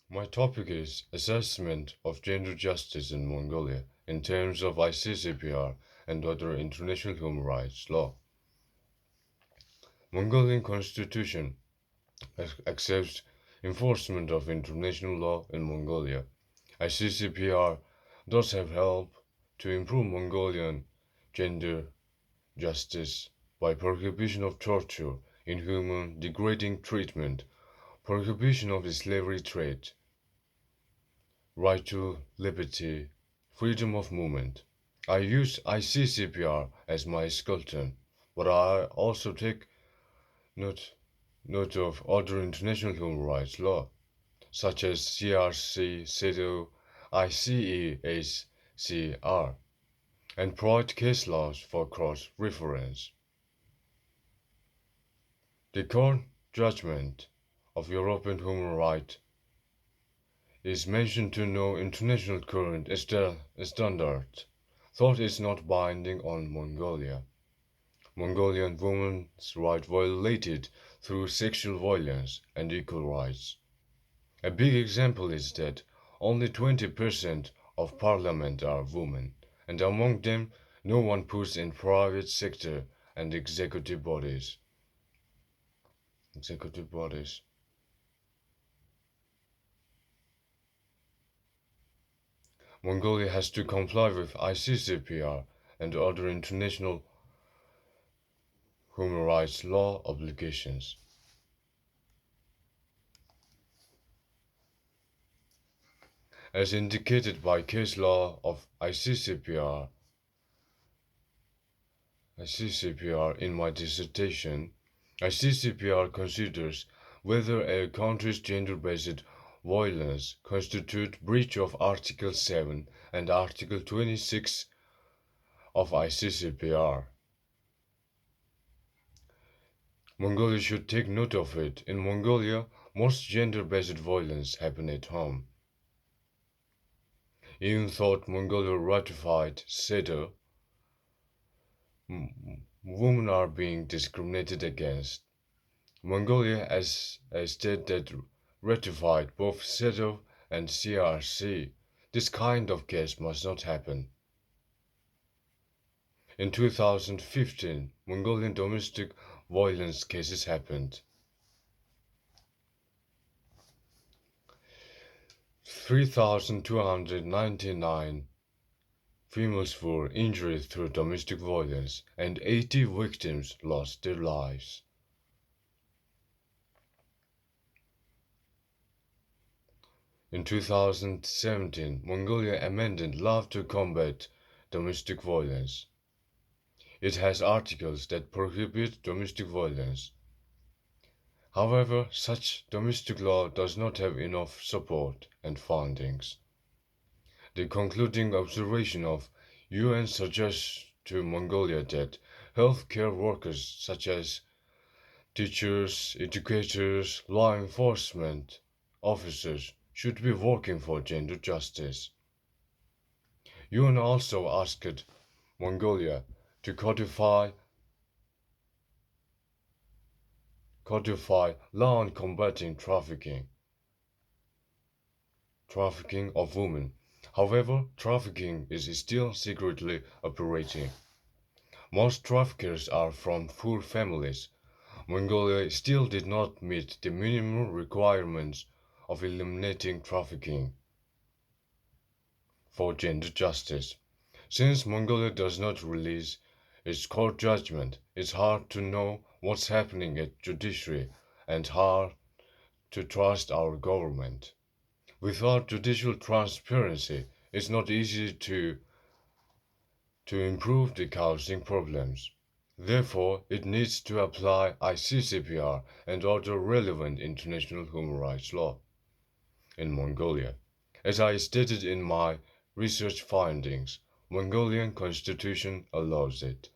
My topic is assessment of gender justice in Mongolia in terms of ICCPR and other international human rights law. Mongolian constitution accepts enforcement of international law in Mongolia. ICCPR does have help to improve Mongolian gender justice by prohibition of torture, inhuman, degrading treatment, prohibition of slavery trade, right to liberty, freedom of movement. I use ICCPR as my skeleton, but I also take note, note of other international human rights law, such as CRC, CEDAW, ICEHCR, and provide case laws for cross-reference. The court judgment of European human rights is mentioned to no international current standard. Thought is not binding on Mongolia. Mongolian women's rights violated through sexual violence and equal rights. A big example is that only 20% of parliament are women, and among them no one puts in private sector and executive bodies. Mongolia has to comply with ICCPR and other international human rights law obligations. As indicated by case law of ICCPR in my dissertation, ICCPR considers whether a country's gender-based violence constitutes breach of Article 7 and Article 26 of ICCPR. Mongolia should take note of it. In Mongolia, most gender-based violence happen at home. Even though Mongolia ratified CEDAW, women are being discriminated against. Mongolia, as a state that ratified both CEDAW and CRC, this kind of case must not happen. In 2015, Mongolian domestic violence cases happened. 3,299 females were injured through domestic violence and 80 victims lost their lives. In 2017, Mongolia amended law to combat domestic violence. It has articles that prohibit domestic violence. However, such domestic law does not have enough support and fundings. The concluding observation of UN suggests to Mongolia that healthcare workers such as teachers, educators, law enforcement officers should be working for gender justice. UN also asked Mongolia to codify law on combating trafficking of women. However, trafficking is still secretly operating. Most traffickers are from poor families. Mongolia still did not meet the minimum requirements of eliminating trafficking for gender justice. Since Mongolia does not release its court judgment, it's hard to know what's happening at judiciary and hard to trust our government. Without judicial transparency, it's not easy to improve the causing problems. Therefore, it needs to apply ICCPR and other relevant international human rights law in Mongolia. As I stated in my research findings, Mongolian constitution allows it.